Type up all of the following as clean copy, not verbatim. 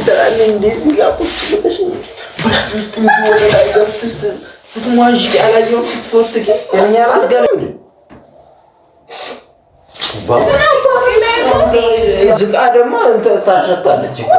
تراني እንደዚህ ጋር ቁጭ ብለሽ በዚህ ውስጥ ወደ ላይ ገብተሽ ስትሟዥ ያላየው ስትፎትኪ የሚያራት ጋር ነው ዝቃ ደግሞ እንተ ታሸታለች እኮ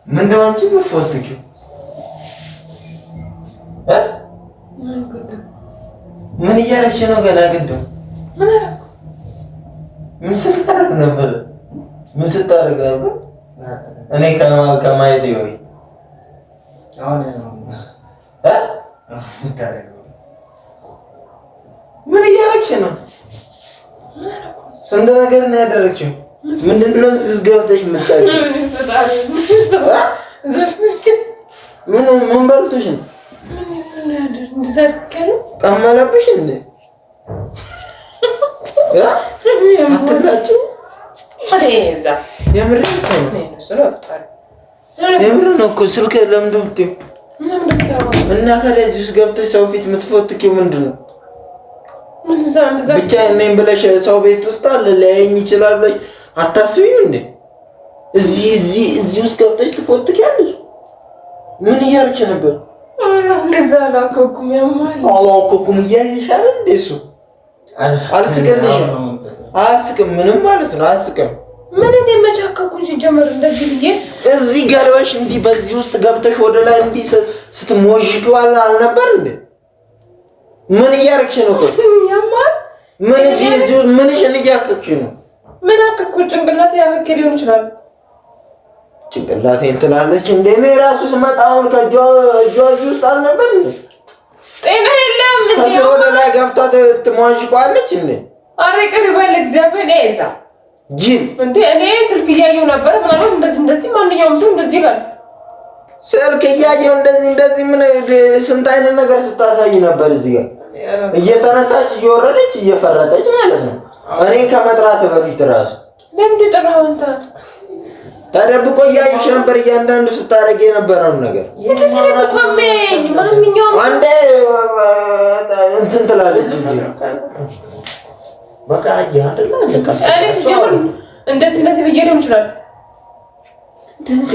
من دوانتي بفوتك እያደረግሽ ነው? ገና ግን ምን አደረኩ? ምን ስታደርግ ነበር? እኔ ከማየት ይወይ አሁን ምን እያደረግሽ ነው? ስንት ነገር ነው ያደረግሽው? ምንድን ነው እዚህ ገብተሽ የምታውቂው? ምን በልቶሽ ነው? ቀመለብሽ እንዴ? አትላጭም? የምር ነው እኮ ስልክ ለምንድን ነው የምትይው? እና ታዲያ እዚህ ውስጥ ገብተሽ ሰው ፊት የምትፎትኪው ምንድን ነው? ብቻዬን ነኝ ብለሽ ሰው ቤት ውስጥ አለ ሊያየኝ ይችላል ብለሽ አታስቢም እንዴ? እዚህ ውስጥ ገብተሽ ትፎትኪያለሽ? ምን እያደረግሽ ነበር? አላወኩም እያየሽ አይደል እንዴ? እሱ አልስቅልሽም። አያስቅም ምንም ማለት ነው። አያስቅም። ምን እኔ መቻከኩኝ ሲጀመር እንደዚህ ብዬ እዚህ ገልበሽ እንዲህ በዚህ ውስጥ ገብተሽ ወደ ላይ እንዲህ ስትሞሽኪው አልነበር እንዴ? ምን እያደረግሽ ነው? ያማል ምን እዚህ ምንሽን እያከክሽ ነው? ምን አከኩ? ጭንቅላቴ ያከክ ሊሆን ይችላል። ጭንቅላቴን ትላለች እንዴ? እኔ ራሱ ስመጣ አሁን ከእጇ እዚህ ውስጥ አልነበር እንዴ? ጤና የለም እንዴ? ከስር ወደ ላይ ገብታ ትሟሽቋለች እንዴ? አረ ቅር በል እግዚአብሔር እዛ ጂም እንዴ እኔ ስልክ እያየሁ ነበር። ምናምን እንደዚህ ማንኛውም ሰው እንደዚህ ይላል። ስልክ እያየሁ እንደዚህ ምን ስንት አይነት ነገር ስታሳይ ነበር። እዚህ ጋር እየተነሳች እየወረደች እየፈረጠች ማለት ነው። እኔ ከመጥራት በፊት ራሱ ለምን ጠራው? አንተ ተደብቆ እያየሽ ነበር እያንዳንዱ ስታረግ የነበረውን ነገር። ማንኛውም አንዴ እንትን ትላለች እዚህ በቃ አይደለ እንደዚህ ብዬ ነው ይችላል።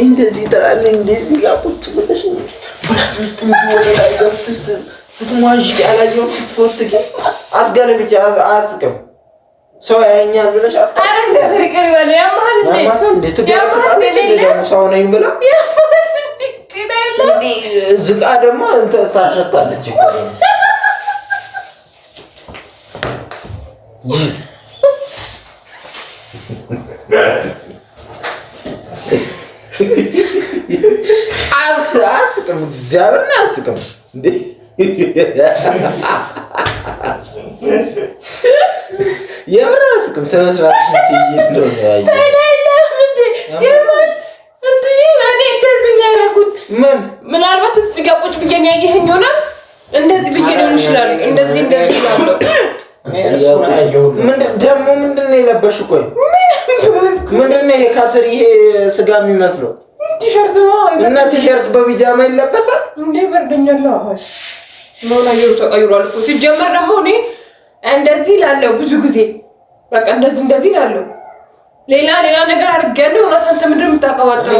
እንደዚህ ትላለች። እንደዚህ ጋር ቁጭ ብለሽ ወደ ላይ ገብተሽ ስትሟዥ ያላየሁት ስትፎትኪ አትገለብጪ። አያስቅም። ሰው ያየኛል ብለሽ እግዚአብሔር ይቅር ይበል። ያማል እንዴ ትገለፍጣለች እንዴ? ደግሞ ሰው ነኝ ብላ ዝቃ ደግሞ ታሸታለች እኮ አያስቅም። እግዚአብሔርን አያስቅም እንዴ? የምር አያስቅም። ስነ ስርዓት እንደሆነ ምን ምናልባት እዚህ ጋር ቁጭ ብዬ ያየኸኝ ሆነስ እንደዚህ ብዬ ነው ይችላል። እንደዚህ ይላል። ደግሞ ምንድን ነው የለበሽው? ቆይ ምንድን ነው ይሄ ከስር ይሄ ስጋ የሚመስለው? ቲሸርት ነው እና ቲሸርት በቢጃማ ይለበሳል እንዴ? በርደኛል። አሁን ነው ላይ ተቀይሯል እኮ ሲጀመር። ደግሞ እኔ እንደዚህ ላለው ብዙ ጊዜ በቃ እንደዚህ ላለው ሌላ ነገር አድርጌያለሁ። እና አንተ ምንድን ነው የምታቀባጥረው?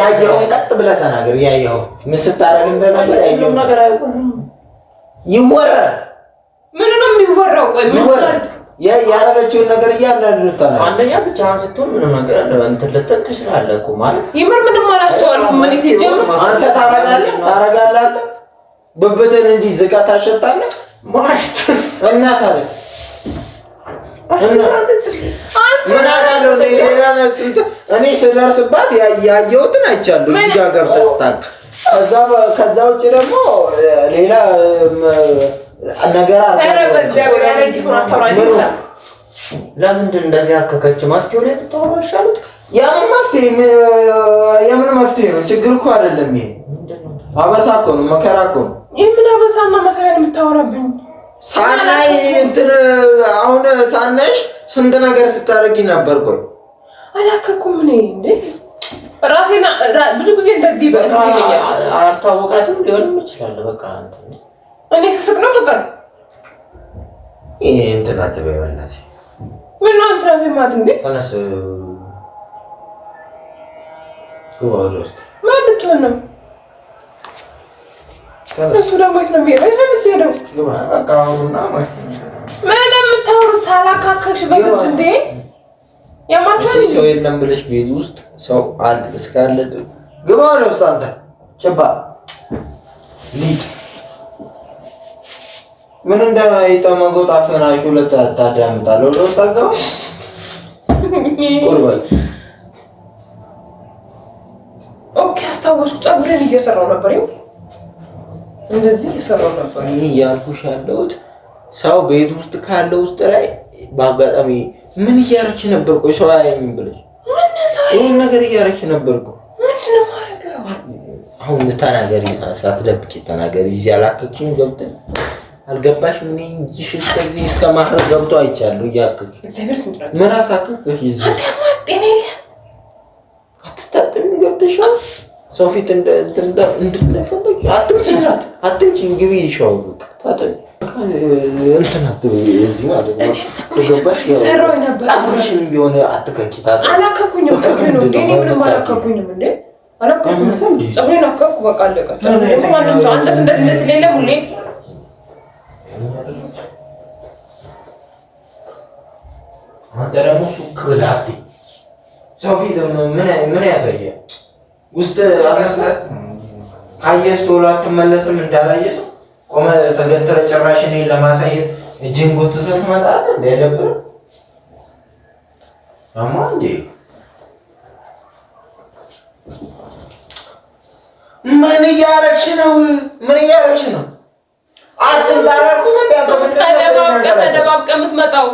ያየኸውን ቀጥ ብለህ ተናገር። ያየኸውን ምን ስታረግ እንደነበር ያየኸውን ነገር ይወራል። ምን ነው የሚወራው? ቆይ ምን ማለት ያረጋችውን ነገር እያንዳንዱ ተናገር። አንደኛ ብቻህን ስትሆን ምንም ነገር እንትን ልትል ትችላለህ እኮ ማለት ይመር ምንም አላስተዋልኩም። ምን ሲጀምር አንተ ታረጋለህ አንተ በበተን እንዲህ ዝቃ ታሸጣለህ ማለት እና ታረግ ምን አውቃለሁ እኔ ስለርስባት ያየሁትን አይቻለሁ። እዚህ ጋር ገብተህ ስታክ ከዛ ውጭ ደግሞ ሌላ ነገር ለምንድን እንደዚህ አከከች? መፍትሄው ላይ ብታወራ ይሻላል። የምን መፍትሄ ነው? ችግር እኮ አይደለም ይሄ። አበሳ እኮ ነው፣ መከራ እኮ ነው። የምን አበሳና መከራ ነው የምታወራብኝ? ሳናይ እንትን አሁን ሳናይሽ ስንት ነገር ስታደርጊ ነበር። ቆይ አላከኩም እኔ እንዴ ራሴና ብዙ ጊዜ እንደዚህ ይለኛል። አልታወቃትም ሊሆንም ይችላል። በቃ እኔ ስስቅ ነው ፍቅር ይሄ እንትን አትበይዋለሽ። ምን ነው አንተ ማለት እንዴ? ተነስ ግባ ወደ ውስጥ። ምን ልትሆን ነው? እሱ ደግሞ የት ነው የምትሄደው? ግባ በቃ አሁንና ማለት ነው። ምን የምታወሩት? ሳላካከሽ በግድ እንዴ ያማችሁ ሰው የለም ብለሽ ቤት ውስጥ ሰው አለ እስካለ ግባ ወደ ውስጥ። አንተ ጭባ ሊጥ ምን እንደማይጠመቀው ጣፈናሽ ሁለት ታዳምጣለህ። ወደ ውስጥ አገባ ቁርበት ኦኬ። አስታወስኩ። ፀጉሬን እየሰራሁ ነበር። እንደዚህ እየሰራሁ ነበር። ይሄ ያልኩሽ ያለሁት ሰው ቤት ውስጥ ካለው ውስጥ ላይ በአጋጣሚ ምን እያረች ነበር? ቆይ ሰው አያየኝም ብለሽ ይሄን ነገር እያረች ነበር እኮ። ምንድነው ማረጋው? አሁን ተናገሪ፣ ሳትደብቂ ተናገሪ። እዚህ ያላከችኝ ገብተን አልገባሽ? ምን እንጂሽ እስከዚህ እስከማህር ገብቶ አይቻለሁ። እያከች ምን አሳከከሽ? እዚህ አትታጥም ገብተሻል። ሰው ፊት እንደፈለግ አትምጪ ግቢ ይሻው ታጠቢ እንትን አትበይ። እዚህ ማለት ነው ገባሽ? ፀጉርሽን ቢሆን አትከኪ። ታጠቢ። አላከኩኝም። ፀጉሬን ነው እንዴ? ምንም አላከኩኝም እንዴ? አላከኩኝም። ፀጉሬን አከኩ። በቃ አለቀ። ማንም ሰው አንተስ እንደዚህ ሌላ ሙሌ አንተ ደግሞ ሱቅ ብላቲ ሰው ፊት ምን ያሳያል? ውስጥ አነሳ ካየስ ቶሎ አትመለስም። እንዳላየ ሰው ቆመ ተገተረ። ጭራሽ እኔን ለማሳየት እጅን ጎትተህ ትመጣለህ። እንዳይደብር አማ እንዴ ምን እያረግሽ ነው? ምን እያረግሽ ነው? አትምጣራኩም እንዴ? ተደባብቀህ የምትመጣው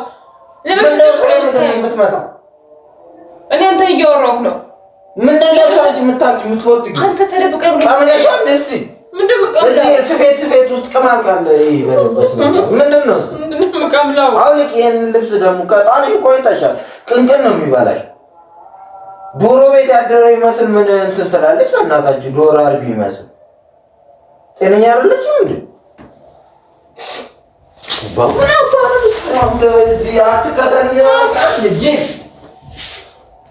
የምትመጣው እኔ አንተ እያወራሁህ ነው። ምንድነው አንቺ የምትፎትጊው? አንተ ተደብቀህ ቀምለሻል እንዴ? እስቲ ምንድነው እዚህ ስፌት ውስጥ ቅማል ካለ ይበለበስ ነው። ምንድነው ቀምለው? አሁን ይሄን ልብስ ደግሞ ከጣልሽ ቆይተሻል። ቅንቅን ነው የሚባላሽ። ዶሮ ቤት ያደረ ይመስል ምን እንትን ትላለች? እናታችሁ ዶሮ አርቢ ይመስል ጤነኛ አይደለችም እንዴ? ባቡና ባቡና ሰላም ደዚህ አትከተል ያቃል ልጅ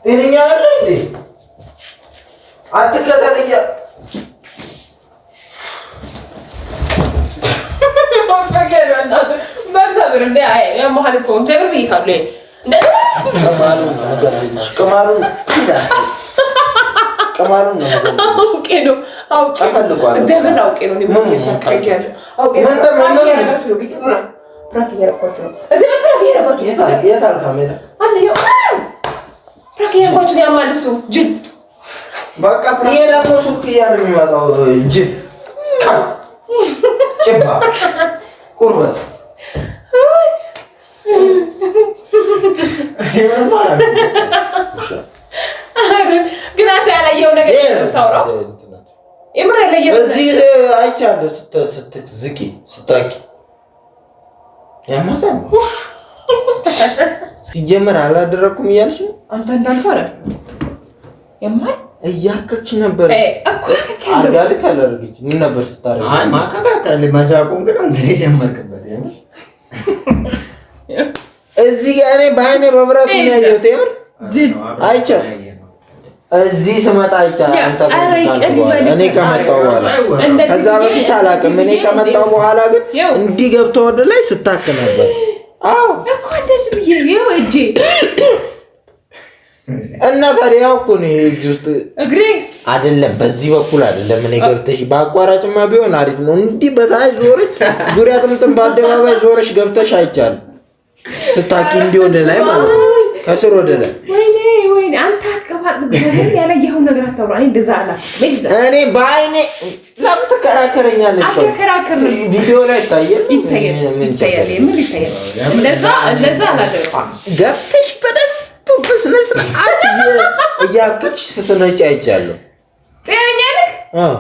ጤነኛ አይደል እንዴ? አትከተል ያ በእግዚአብሔር እንደ የመሀል እኮ እግዚአብሔር ብዬሻለሁ። ቅማሉን ነው አውቄ ነው እግዚአብሔር አውቄ ነው። ይሄ ደግሞ ሱቅ እያለ የሚመጣው ጅብ ጭባ ቁርበት ግን አንተ ያላየው ነገር ታውራው የምር ያላየው እዚህ አይቻለሁ። ስትዝቂ ስታቂ ያማታል። ሲጀመር አላደረኩም እያልሽ አንተ እንዳልኩ አይደል? የማይ እያከች ነበር እኮ አርጋሊ ታላርግች ምን ነበር ስታረግ? አይ ማካካካለ መሳቁን ግን አንተ የጀመርክበት ያለው እዚህ ጋር እኔ በአይኔ በብረቱ ነው ያየሁት። የምር አይቻል እዚህ ስመጣ አይቻል። አንተ እኔ ከመጣሁ በኋላ ከዛ በፊት አላውቅም። እኔ ከመጣሁ በኋላ ግን እንዲህ ገብቶ ወደ ላይ ስታክ ነበር። አዎ እኮ እንደዚህ ብዬ ነው እጄ እና ታዲያ እኮ ነው እዚህ ውስጥ እግሬ አይደለም፣ በዚህ በኩል አይደለም። እኔ ገብተሽ በአቋራጭማ ቢሆን አሪፍ ነው። እንዲህ በታች ዞረሽ ዙሪያ ጥምጥም በአደባባይ ዞረሽ ገብተሽ አይቻል ስታኪ እንዲህ ወደ ላይ ማለት ነው፣ ከስር ወደ ላይ። ወይኔ አንተ አትቀባጥ ያላየኸው ነገር አታውራ። እኔ እንደዛ አላልኩም። እኔ በአይኔ ለምን ትከራከረኛለች? አትከራከርም። ቪዲዮ ላይ ይታያል። እንደዛ አላደረኩም። ገብተሽ በደንብ በስነ ስርዓት እያከች ስትነጪ አይቻለሁ። ጤነኛ ነህ? አዎ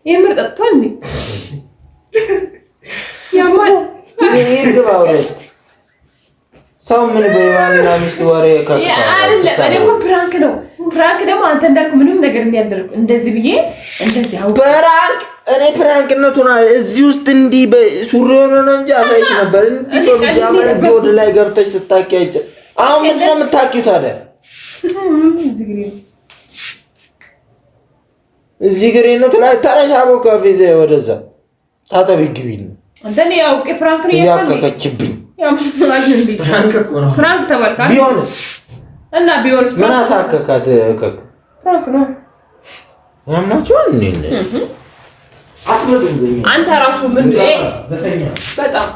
የምር ጠጥቷል እንዴ? ያማል ይግባ ወሬ ሰው ምን በይባልና ሚስት ወሬ አይደለም። እኔ እኮ ፕራንክ ነው። ፕራንክ ደግሞ አንተ እንዳልኩ ምንም ነገር የሚያደርግ እንደዚህ ብዬ እንደዚህ አው ፕራንክ እኔ ፕራንክነቱን እዚህ ውስጥ እንዲህ በሱሪ ሆኖ ነው እንጂ አሳይሽ ነበር። እንዲህ በቢጃማ ወደ ላይ ገብተሽ ስታኪ አይቼ አሁን ምንድን ነው የምታኪው ታዲያ? እዚህ ግሬ ነው ትላለህ። ተረሻቦ ከፊት ወደዛ ታጠቢ ግቢ ነው አንተ ነው ያውቄ ፕራንክ ነው ያከከችብኝ። ፕራንክ እኮ ነው። ፕራንክ ተባልካ ቢሆንስ እና ቢሆንስ ምን አሳከካት? ፕራንክ ነው ያማችኋል እንዴ? አንተ ራሱ ምን በጣም